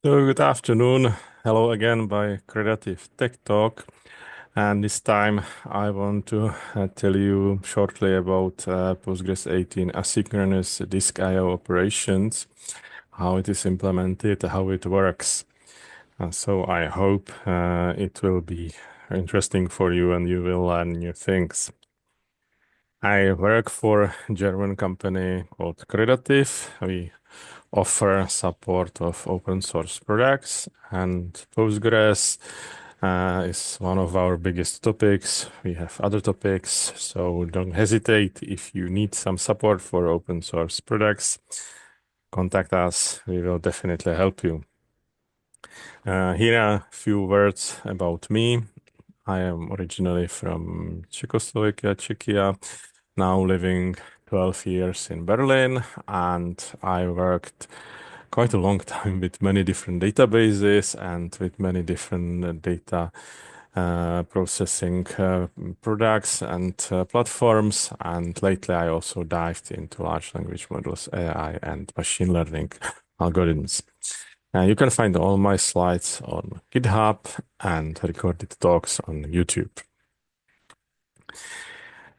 So good afternoon. Hello again by Creative Tech Talk. And this time I want to tell you shortly about Postgres 18 asynchronous disk I/O operations, how it is implemented, how it works. So I hope it will be interesting for you and you will learn new things. I work for a German company called Creative. We offer support of open source products, and Postgres is one of our biggest topics. We have other topics, so don't hesitate if you need some support for open source products. Contact us, we will definitely help you. Here are a few words about me. I am originally from Czechoslovakia, Czechia, now living 12 years in Berlin, and I worked quite a long time with many different databases and with many different data processing products and platforms. And lately, I also dived into large language models, AI, and machine learning algorithms. You can find all my slides on GitHub and recorded talks on YouTube.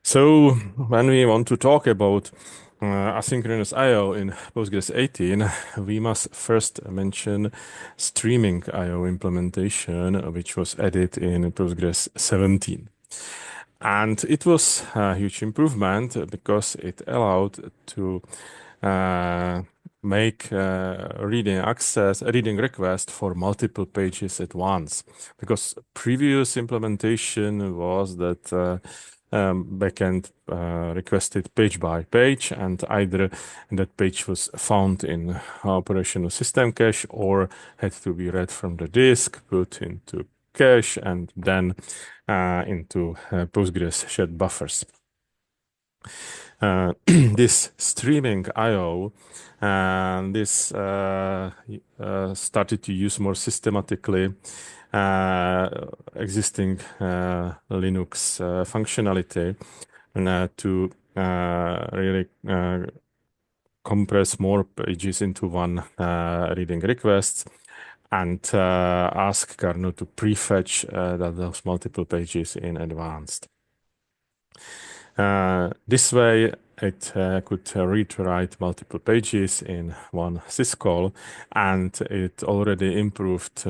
So when we want to talk about asynchronous I/O in Postgres 18, we must first mention streaming I/O implementation, which was added in Postgres 17. And it was a huge improvement because it allowed to uh, make reading request for multiple pages at once. Because previous implementation was that backend requested page by page, and either that page was found in operational system cache or had to be read from the disk, put into cache, and then into Postgres shared buffers. This streaming I/O this started to use more systematically existing Linux functionality and to really compress more pages into one reading request and ask kernel to prefetch those multiple pages in advance. This way, it could read-write multiple pages in one syscall, and it already improved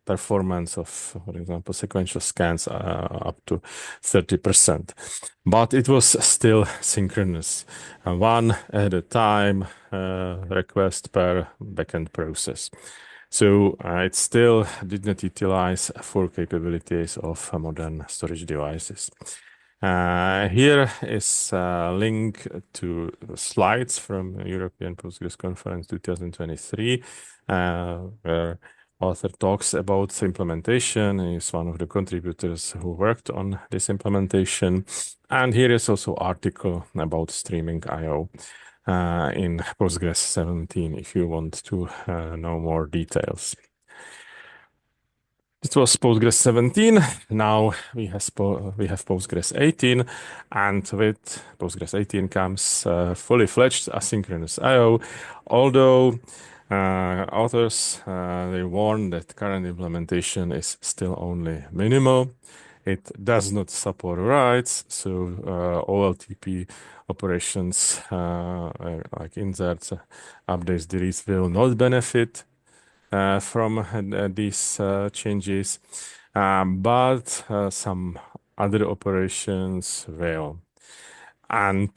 performance of, for example, sequential scans up to 30%. But it was still synchronous, one at a time, request per backend process. So it still did not utilize full capabilities of modern storage devices. Here is a link to the slides from European Postgres Conference 2023, where author talks about the implementation. He's one of the contributors who worked on this implementation. And here is also article about streaming I/O in Postgres 17 if you want to know more details. It was Postgres 17. Now we have Postgres 18, and with Postgres 18 comes fully fledged asynchronous I/O. Although authors they warn that current implementation is still only minimal. It does not support writes, so OLTP operations like inserts, updates, deletes will not benefit from these changes, but some other operations will. And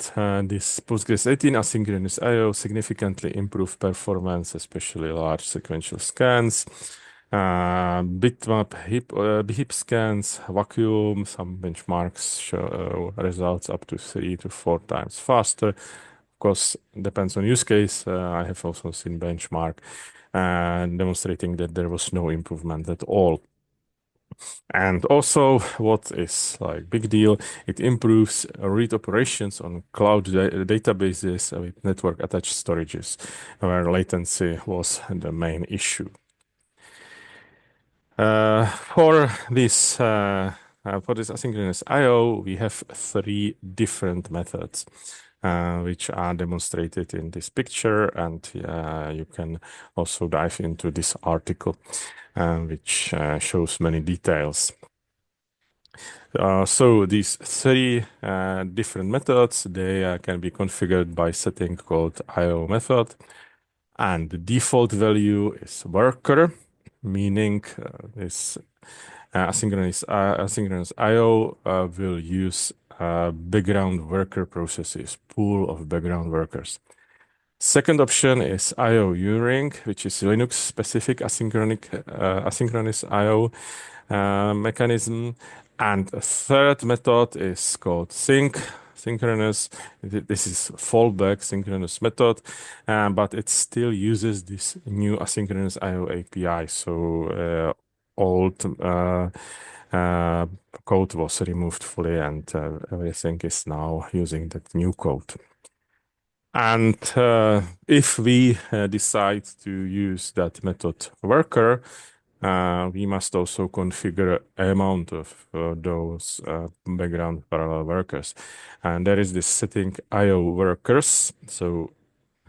this Postgres 18 asynchronous I/O significantly improved performance, especially large sequential scans, bitmap heap scans, vacuum. Some benchmarks show results up to 3 to 4 times faster. Of course, depends on use case. I have also seen benchmark demonstrating that there was no improvement at all. And also, what is like big deal, it improves read operations on cloud databases with network attached storages, where latency was the main issue. For this asynchronous I/O, we have three different methods. which are demonstrated in this picture, and you can also dive into this article, which shows many details. So these three different methods, they can be configured by setting called IO method, and the default value is worker, meaning this asynchronous IO will use background worker processes, pool of background workers. Second option is IO U-ring, which is Linux specific asynchronous IO mechanism. And a third method is called synchronous. This is fallback synchronous method, but it still uses this new asynchronous IO API. So old code was removed fully, and everything is now using that new code. And if we decide to use that method worker, we must also configure amount of those background parallel workers. And there is this setting IO workers. So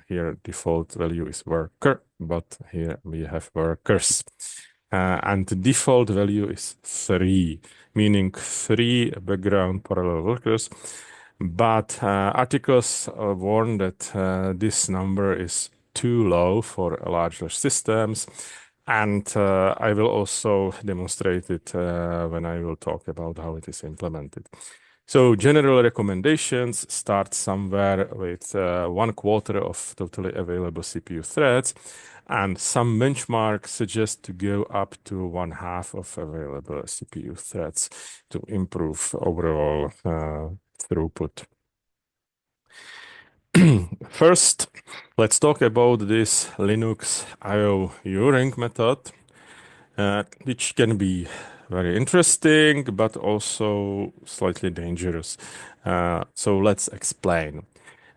here default value is worker, but here we have workers. And the default value is 3, meaning 3 background parallel workers. But articles warn that this number is too low for larger systems. And I will also demonstrate it when I will talk about how it is implemented. So general recommendations start somewhere with 1/4 of totally available CPU threads, and some benchmarks suggest to go up to 1/2 of available CPU threads to improve overall throughput. First, let's talk about this Linux IO U-ring method, which can be very interesting, but also slightly dangerous. So let's explain.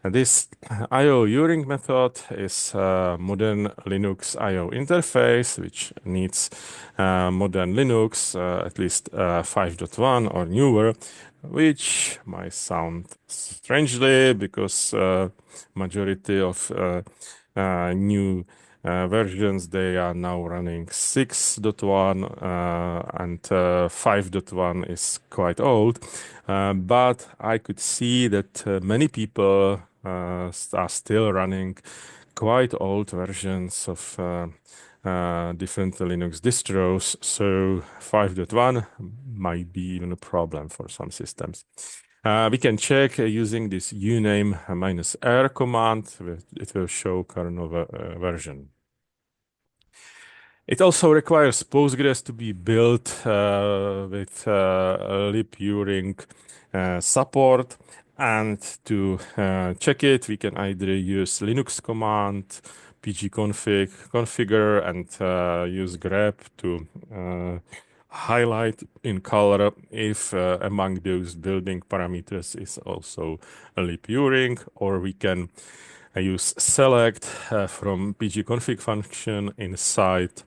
This IO U-ring method is a modern Linux IO interface, which needs modern Linux, at least 5.1 or newer, which might sound strangely because majority of new versions, they are now running 6.1 and 5.1 is quite old. But I could see that many people are still running quite old versions of different Linux distros. So 5.1 might be even a problem for some systems. We can check using this uname -r command. It will show kernel version. It also requires Postgres to be built with liburing support. And to check it, we can either use Linux command, pgconfig, configure, and use grep to highlight in color if among those building parameters is also a liburing, or we can use select from pgconfig function inside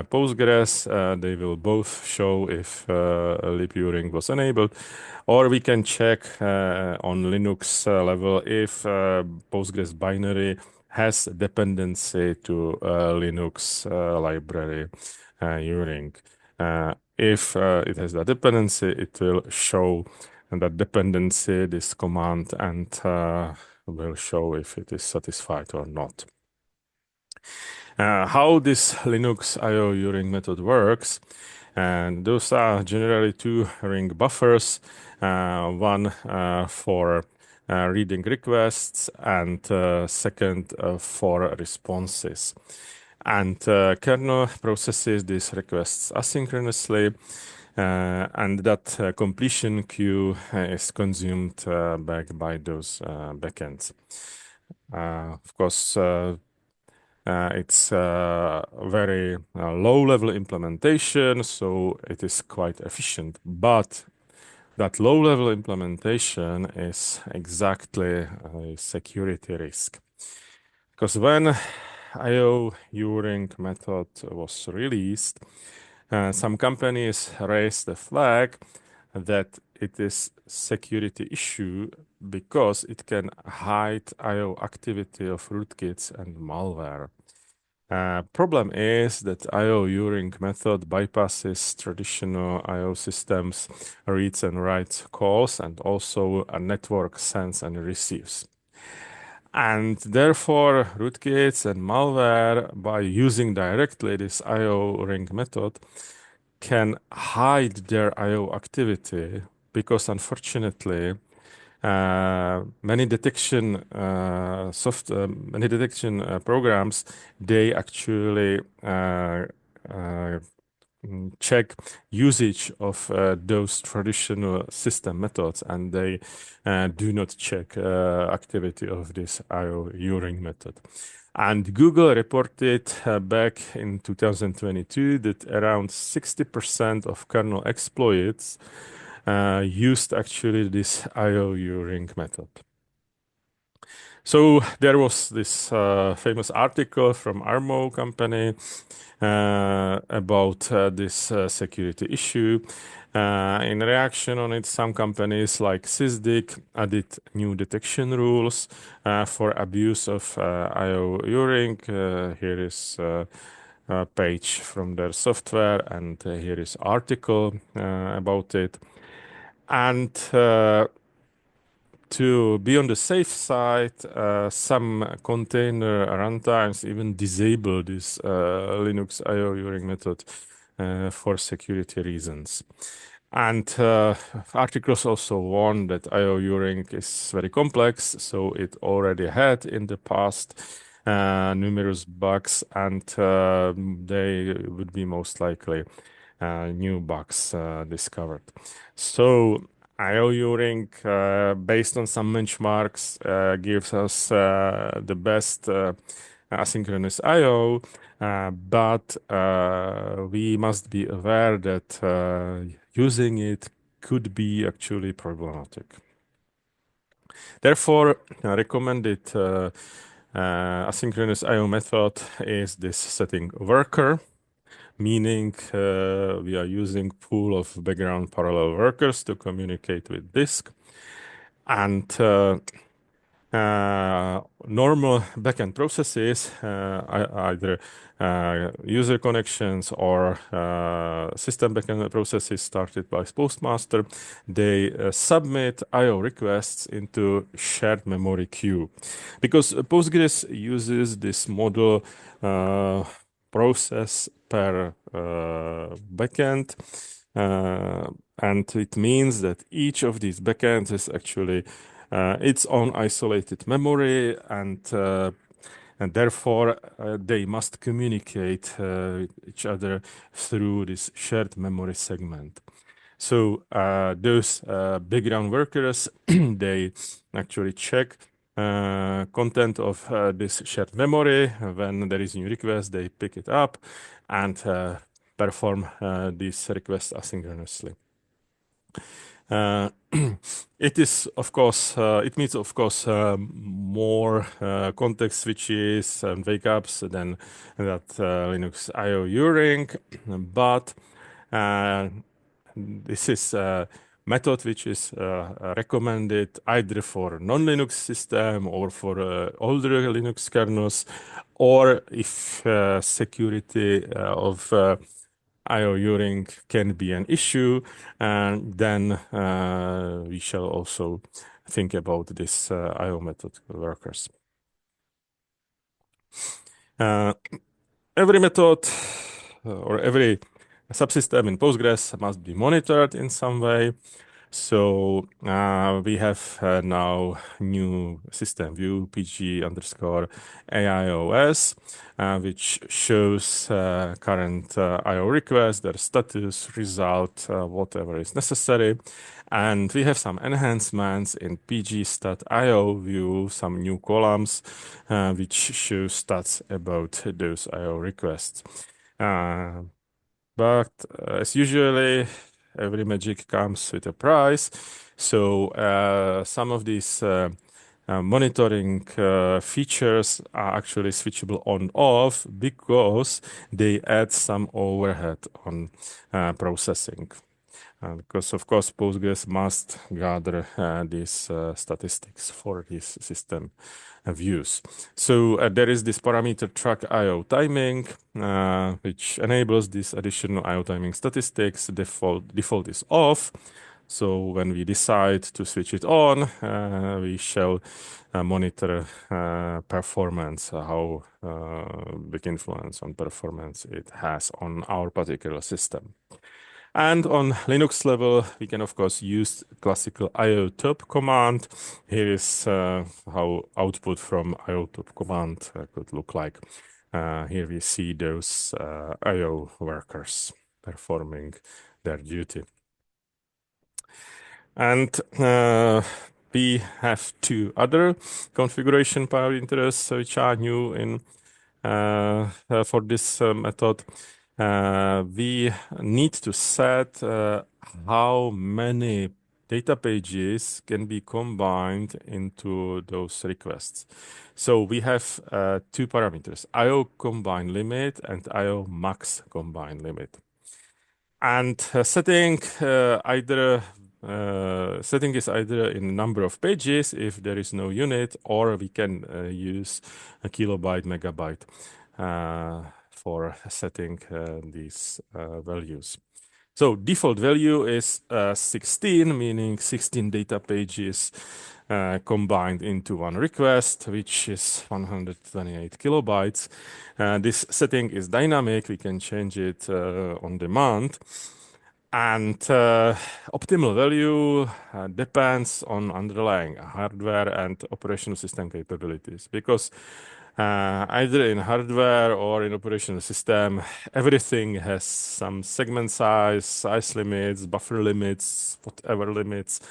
Postgres. They will both show if liburing was enabled, or we can check on Linux level if Postgres binary has dependency to Linux library uring. If it has that dependency, it will show that dependency, this command, and will show if it is satisfied or not. How this Linux IO uring method works, and those are generally 2 ring buffers, one for reading requests and second for responses. And kernel processes these requests asynchronously, and that completion queue is consumed back by those backends. Of course, it's a very low-level implementation, so it is quite efficient. But that low-level implementation is exactly a security risk. Because when IO uring method was released, some companies raised the flag that it is security issue because it can hide I/O activity of rootkits and malware. Problem is that I/O Uring method bypasses traditional I/O systems, reads and writes calls, and also a network sends and receives. And therefore, rootkits and malware, by using directly this I/O ring method, can hide their I/O activity because, unfortunately, many detection programs, they actually uh, check usage of those traditional system methods, and they do not check activity of this I/O Uring method. And Google reported back in 2022 that around 60% of kernel exploits used actually this I/O Uring method. So there was this famous article from Armo company about this security issue. In reaction on it, some companies like Sysdig added new detection rules for abuse of I/O Uring. Here is a page from their software, and here is article about it. And to be on the safe side, some container runtimes even disable this Linux I/O Uring method for security reasons. And articles also warn that I/O Uring is very complex, so it already had in the past numerous bugs, and they would be most likely new bugs discovered. So I/O Uring, based on some benchmarks, gives us the best asynchronous I/O, but we must be aware that using it could be actually problematic. Therefore, recommended asynchronous I/O method is this setting worker, meaning we are using pool of background parallel workers to communicate with disk. And normal backend processes, either user connections or system backend processes started by Postmaster, they submit I/O requests into shared memory queue. Because Postgres uses this model process per backend, and it means that each of these backends is actually its own isolated memory, and therefore they must communicate each other through this shared memory segment. So those background workers, they actually check content of this shared memory. When there is new request, they pick it up and perform these requests asynchronously. It is, of course, it means, of course, more context switches and wake ups than that Linux I/O Uring, but this is a method which is recommended either for non-Linux system or for older Linux kernels, or if security of I/O Uring can be an issue, and then we shall also think about this I/O method workers. Every method or every subsystem in Postgres must be monitored in some way. So we have now new system view pg underscore AIOS, which shows current IO request, their status, result, whatever is necessary. And we have some enhancements in pg.io view, some new columns, which show stats about those IO requests. But as usually, every magic comes with a price. So some of these monitoring features are actually switchable on off because they add some overhead on processing. Because of course Postgres must gather these statistics for this system views. So there is this parameter track IO timing, which enables this additional IO timing statistics. Default is off. So when we decide to switch it on, we shall monitor performance, how big influence on performance it has on our particular system. And on Linux level, we can of course use classical iotop command. Here is how output from iotop command could look like. Here we see those IO workers performing their duty. And we have two other configuration parameters which are new in for this method. We need to set how many data pages can be combined into those requests. So we have two parameters, IO combine limit and IO max combine limit. And setting is either in number of pages if there is no unit, or we can use a kilobyte, megabyte for setting these values. So default value is 16, meaning 16 data pages combined into one request, which is 128 kilobytes. This setting is dynamic. We can change it on demand. And optimal value depends on underlying hardware and operational system capabilities, because either in hardware or in operational system, everything has some segment size limits, buffer limits, whatever limits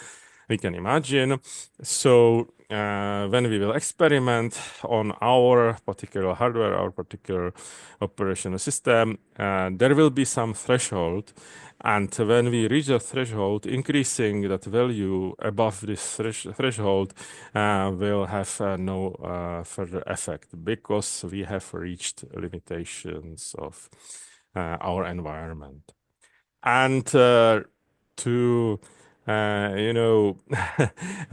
we can imagine. So when we will experiment on our particular hardware, our particular operational system, there will be some threshold. And when we reach a threshold, increasing that value above this threshold will have no further effect, because we have reached limitations of our environment. And to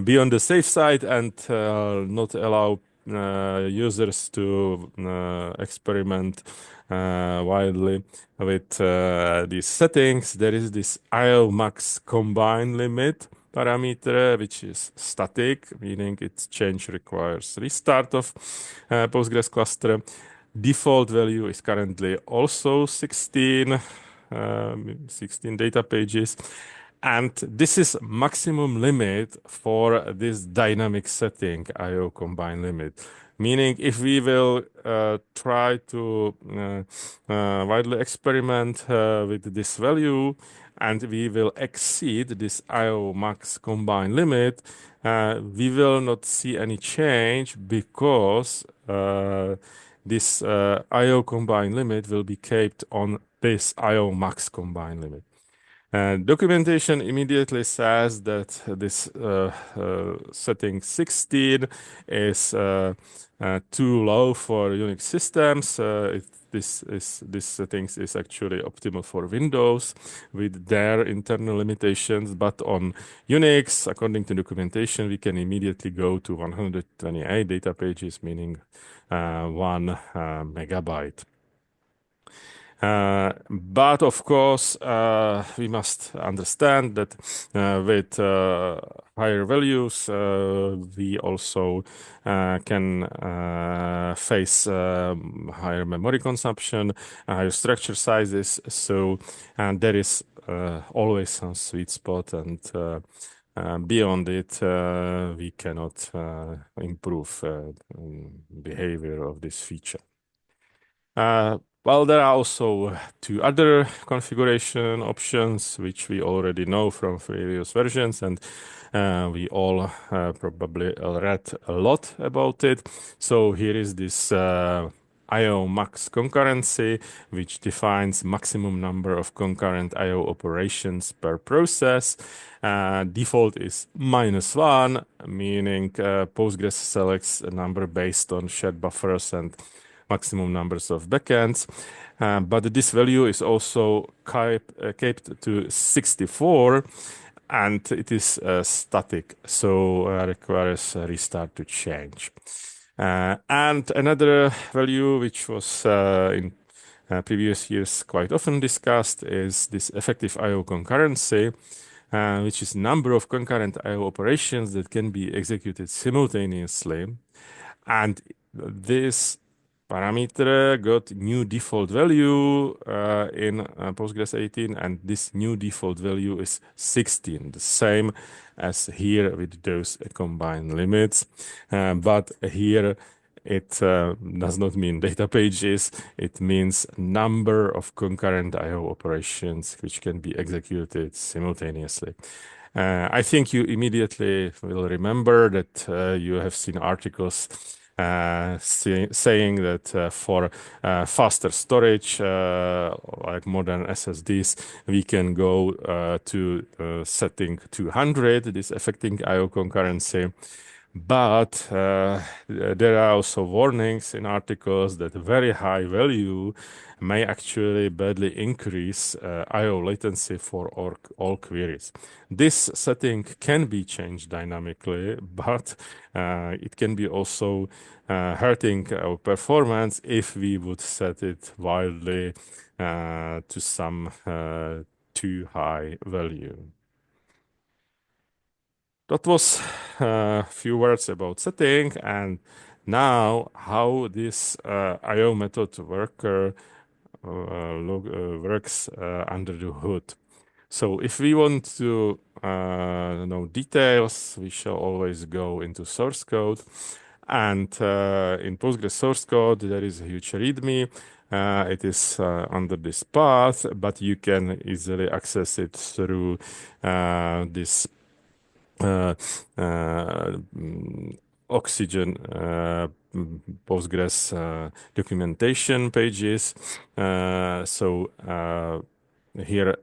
be on the safe side and not allow users to experiment wildly with these settings, there is this IO max combine limit parameter, which is static, meaning its change requires restart of Postgres cluster. Default value is currently also 16 data pages. And this is maximum limit for this dynamic setting, IO combine limit. Meaning if we will try to widely experiment with this value, and we will exceed this IO max combine limit, we will not see any change, because this IO combine limit will be kept on this IO max combine limit. Documentation immediately says that this setting 16 is too low for Unix systems. This settings is actually optimal for Windows with their internal limitations, but on Unix, according to documentation, we can immediately go to 128 data pages, meaning 1 megabyte. But of course, we must understand that with higher values, we also can face higher memory consumption, higher structure sizes. So, and there is always some sweet spot, and beyond it, we cannot improve behavior of this feature. Well, there are also two other configuration options, which we already know from previous versions, and we all probably read a lot about it. So here is this IO max concurrency, which defines maximum number of concurrent IO operations per process. Default is -1, meaning Postgres selects a number based on shared buffers and maximum numbers of backends. But this value is also kept to 64, and it is static, so requires a restart to change. And another value which was in previous years quite often discussed is this effective I/O concurrency, which is number of concurrent I/O operations that can be executed simultaneously. And this parameter got new default value in Postgres 18, and this new default value is 16, the same as here with those combined limits. But here it does not mean data pages, it means number of concurrent I/O operations which can be executed simultaneously. I think you immediately will remember that you have seen articles saying that for faster storage, like modern SSDs, we can go to setting 200, this affecting I/O concurrency. But there are also warnings in articles that very high value may actually badly increase I/O latency for all queries. This setting can be changed dynamically, but it can be also hurting our performance if we would set it wildly to some too high value. That was a few words about setting, and now how this I/O method worker works under the hood. So if we want to know details, we shall always go into source code. And in Postgres source code, there is a huge README. It is under this path, but you can easily access it through this Oxygen Postgres documentation pages. So here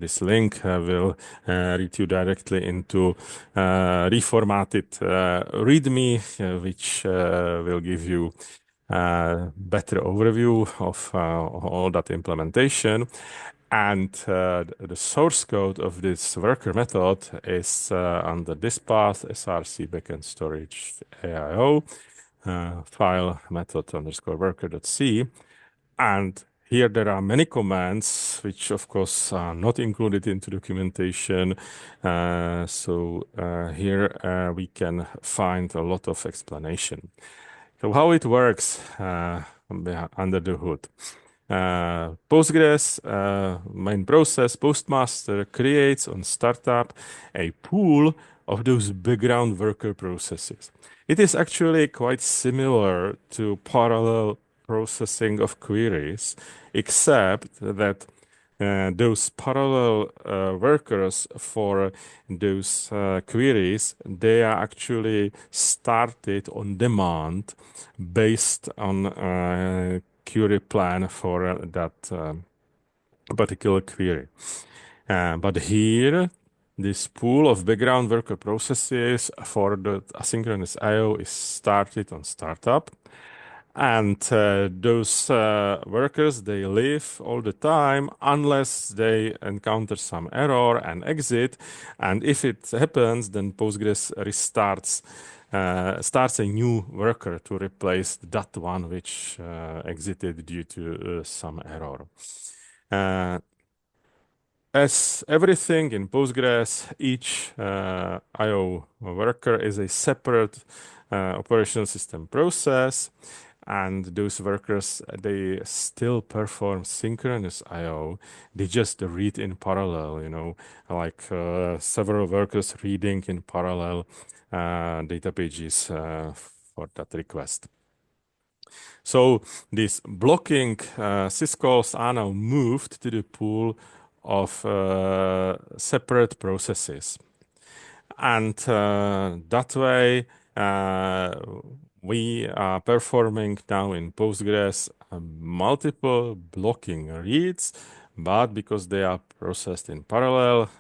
this link will lead you directly into reformatted README, which will give you better overview of all that implementation. And the source code of this worker method is under this path, src backend storage AIO, file method underscore worker.c. And here there are many commands, which of course are not included into documentation. So here we can find a lot of explanation. So how it works under the hood. Postgres main process postmaster creates on startup a pool of those background worker processes. It is actually quite similar to parallel processing of queries, except that those parallel workers for those queries, they are actually started on demand based on query plan for that particular query. But here, this pool of background worker processes for the asynchronous I/O is started on startup. And those workers, they live all the time unless they encounter some error and exit. And if it happens, then Postgres restarts starts a new worker to replace that one which exited due to some error. As everything in Postgres, each I/O worker is a separate operational system process, and those workers, they still perform synchronous I/O. They just read in parallel, like several workers reading in parallel data pages for that request. So these blocking syscalls are now moved to the pool of separate processes. And that way, we are performing now in Postgres multiple blocking reads, but because they are processed in parallel,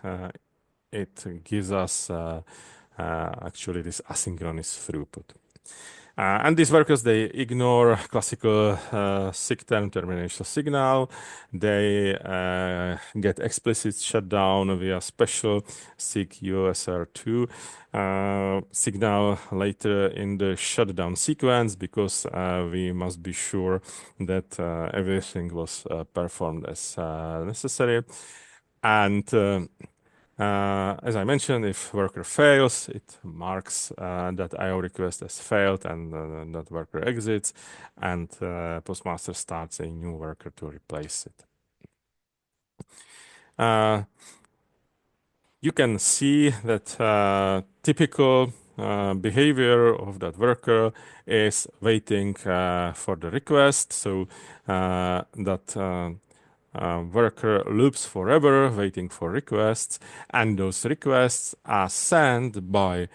it gives us actually this asynchronous throughput. And these workers, they ignore classical SIG-term termination signal. They get explicit shutdown via special SIG USR2 signal later in the shutdown sequence, because we must be sure that everything was performed as necessary. And as I mentioned, if worker fails, it marks that IO request as failed, and that worker exits, and Postmaster starts a new worker to replace it. You can see that typical behavior of that worker is waiting for the request. So that worker loops forever, waiting for requests, and those requests are sent by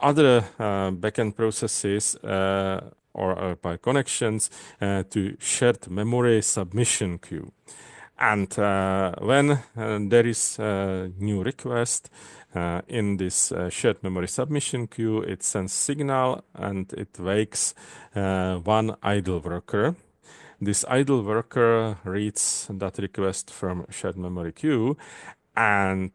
other backend processes or by connections to shared memory submission queue. And when there is a new request in this shared memory submission queue, it sends signal and it wakes one idle worker. This idle worker reads that request from shared memory queue, and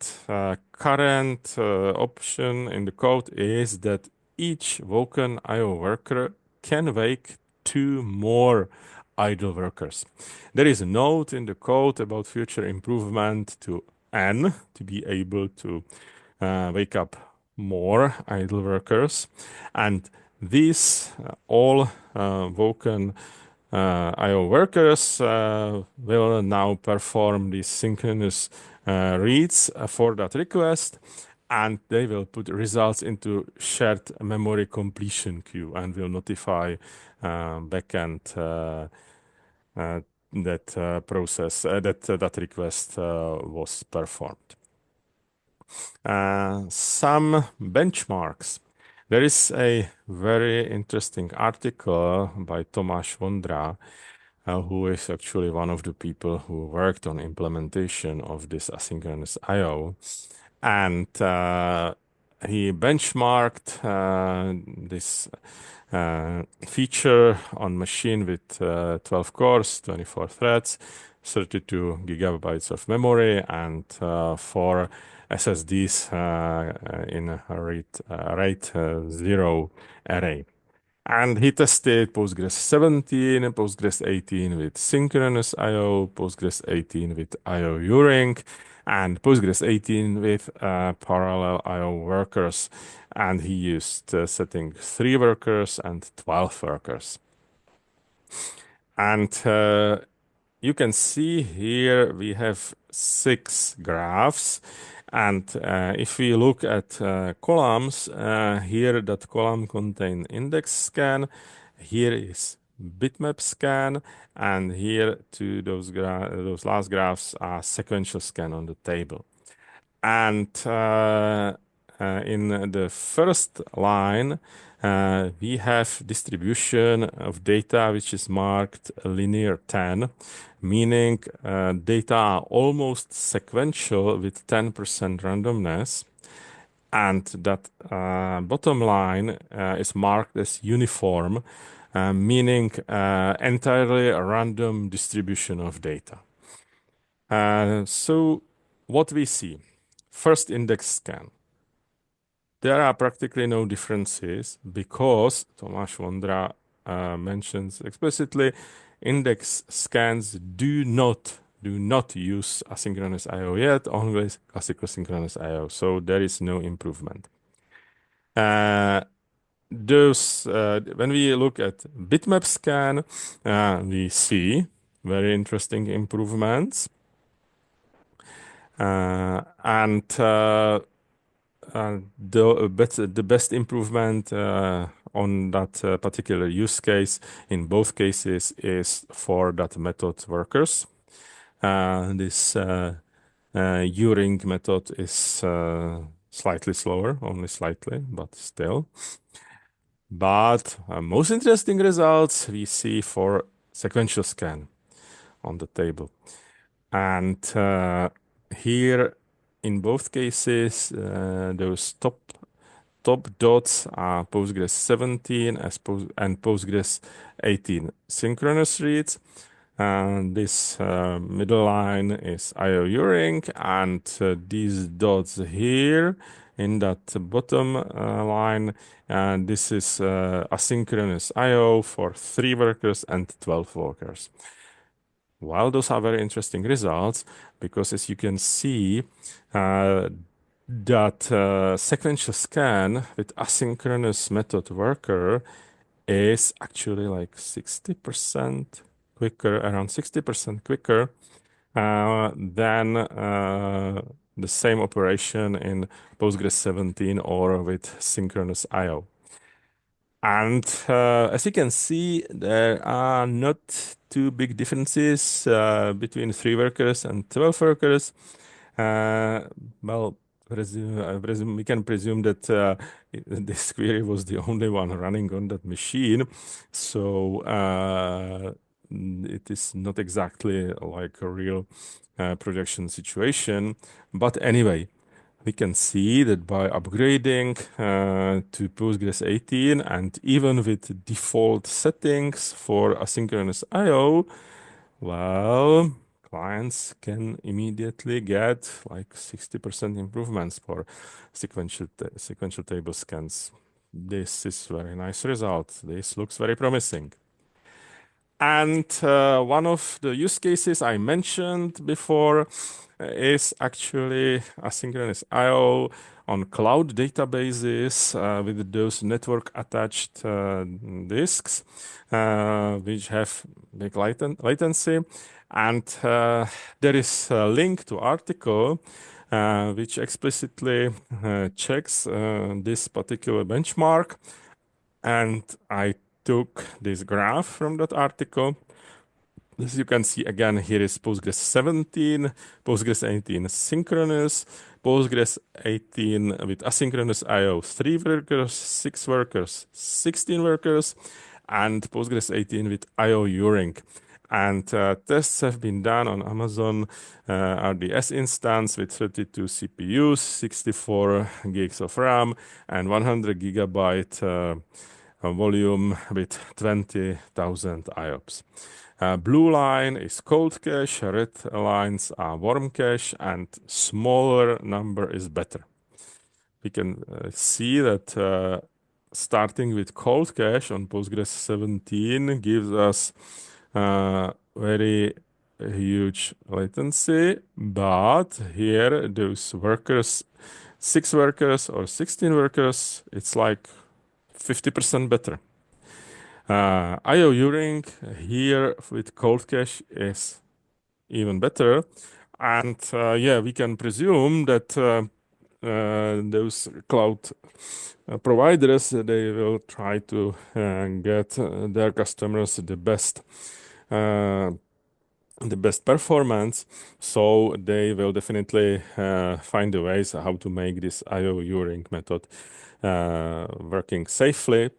current option in the code is that each woken IO worker can wake two more idle workers. There is a note in the code about future improvement to N to be able to wake up more idle workers, and these all woken IO workers will now perform these synchronous reads for that request, and they will put results into shared memory completion queue and will notify backend that process that request was performed. Some benchmarks. There is a very interesting article by Tomáš Vondra, who is actually one of the people who worked on implementation of this asynchronous I/O, and he benchmarked this feature on machine with 12 cores, 24 threads, 32 gigabytes of memory, and 4 SSDs in a RAID 0 array. And he tested Postgres 17, Postgres 18 with synchronous I/O, Postgres 18 with I/O uring, and Postgres 18 with parallel I/O workers. And he used setting 3 workers and 12 workers. And you can see here we have 6 graphs. And if we look at columns, here that column contain index scan, here is bitmap scan, and here to those last graphs are sequential scan on the table. And in the first line, we have distribution of data which is marked linear 10, meaning data are almost sequential with 10% randomness. And that bottom line is marked as uniform, meaning entirely a random distribution of data. So what we see, first index scan. There are practically no differences because Tomáš Vondra mentions explicitly index scans do not use asynchronous I/O yet, only classical synchronous I/O. So there is no improvement. When we look at bitmap scan, we see very interesting improvements. And the best improvement on that particular use case in both cases is for that method workers. This uring method is slightly slower, only slightly, but still. But most interesting results we see for sequential scan on the table. And here, in both cases, those top top dots are Postgres 17 and Postgres 18 synchronous reads. And this middle line is IO Uring, and these dots here in that bottom line, and this is asynchronous IO for 3 workers and 12 workers. Well, those are very interesting results because, as you can see, that sequential scan with asynchronous method worker is actually like 60% quicker, around 60% quicker than the same operation in Postgres 17 or with synchronous IO. And as you can see, there are not too big differences between 3 workers and 12 workers. Well, we can presume that this query was the only one running on that machine. So it is not exactly like a real production situation. But anyway, we can see that by upgrading to Postgres 18 and even with default settings for asynchronous IO, well, clients can immediately get like 60% improvements for sequential table scans. This is very nice result. This looks very promising. And one of the use cases I mentioned before is actually asynchronous IO on cloud databases with those network attached disks, which have big latency. And there is a link to article which explicitly checks this particular benchmark. And I took this graph from that article. As you can see, again, here is Postgres 17, Postgres 18 synchronous, Postgres 18 with asynchronous IO, 3 workers, 6 workers, 16 workers, and Postgres 18 with IO Uring. And tests have been done on Amazon RDS instance with 32 CPUs, 64 gigs of RAM, and 100 gigabyte volume with 20,000 IOPS. Blue line is cold cache, red lines are warm cache, and smaller number is better. We can see that starting with cold cache on Postgres 17 gives us very huge latency, but here those workers, 6 workers or 16 workers, it's like 50% better. IO Uring here with cold cache is even better. And yeah, we can presume that those cloud providers, they will try to get their customers the best performance. So they will definitely find the ways how to make this IO Uring method working safely.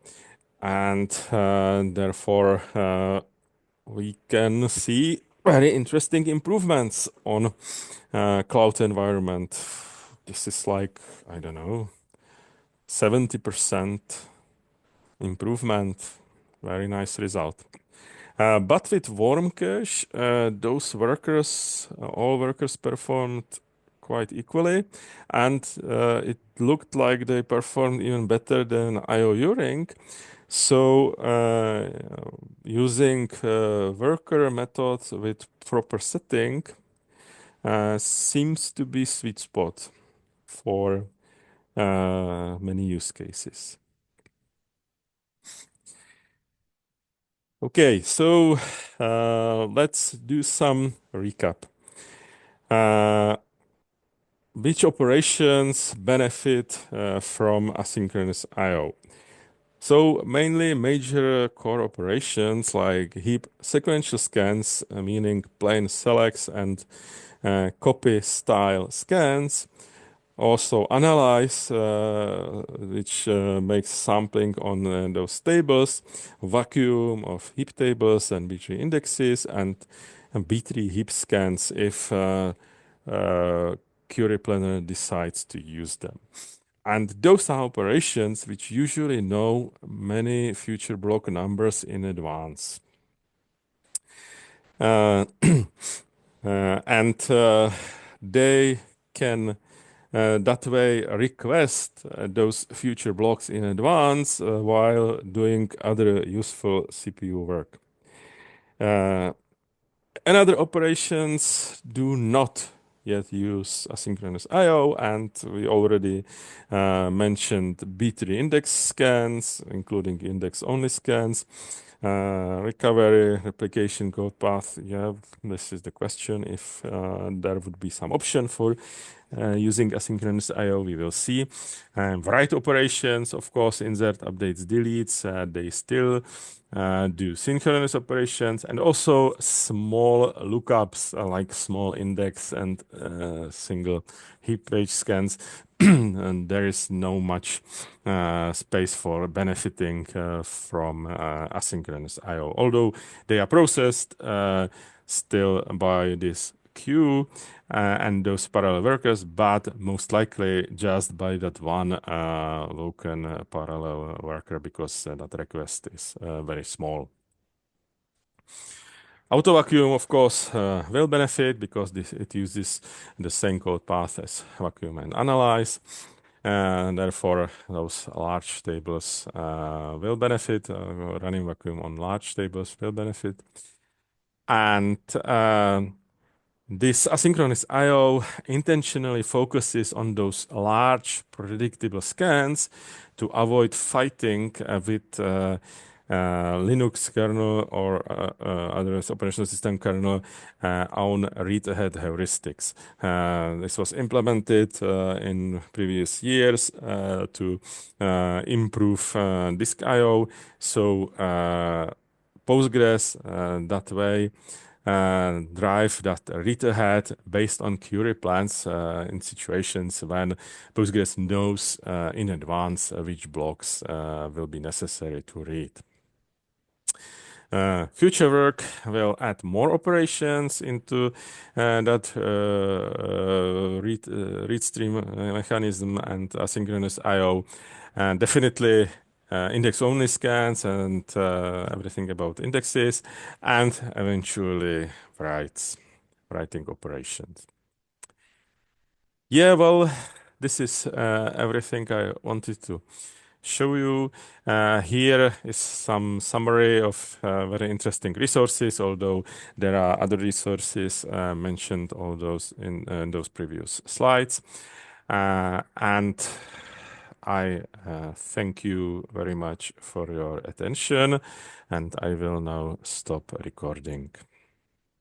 And therefore, we can see very interesting improvements on cloud environment. This is like, I don't know, 70% improvement. Very nice result. But with warm cache, those workers, all workers performed quite equally, and it looked like they performed even better than IO Uring. So using worker methods with proper setting seems to be sweet spot for many use cases. Okay, so let's do some recap. Which operations benefit from asynchronous I/O? So mainly major core operations like heap sequential scans, meaning plain selects and copy style scans. Also analyze, which makes sampling on those tables, vacuum of heap tables and B-tree indexes, and B-tree heap scans if query planner decides to use them. And those are operations which usually know many future block numbers in advance. And they can that way request those future blocks in advance while doing other useful CPU work. Another operations do not yet use asynchronous I/O, and we already mentioned B-tree index scans, including index-only scans, recovery, replication, code path. Yeah, this is the question. If there would be some option for using asynchronous I/O, we will see. Write operations, of course, insert, updates, deletes. They still do synchronous operations, and also small lookups like small index and single heap page scans. And there is no much space for benefiting from asynchronous I/O, although they are processed still by this queue and those parallel workers, but most likely just by that one Loken parallel worker, because that request is very small. Autovacuum, of course, will benefit because it uses the same code path as vacuum and analyze. And therefore, those large tables will benefit. Running vacuum on large tables will benefit. And this asynchronous I/O intentionally focuses on those large predictable scans to avoid fighting with Linux kernel or other operational system kernel on read-ahead heuristics. This was implemented in previous years to improve disk I/O. So Postgres that way drive that read ahead based on query plans in situations when Postgres knows in advance which blocks will be necessary to read. Future work will add more operations into that read stream mechanism and asynchronous I/O, and definitely index-only scans and everything about indexes, and eventually writing operations. Yeah, well, this is everything I wanted to show you. Here is some summary of very interesting resources, although there are other resources mentioned, all those in those previous slides. And I thank you very much for your attention, and I will now stop recording.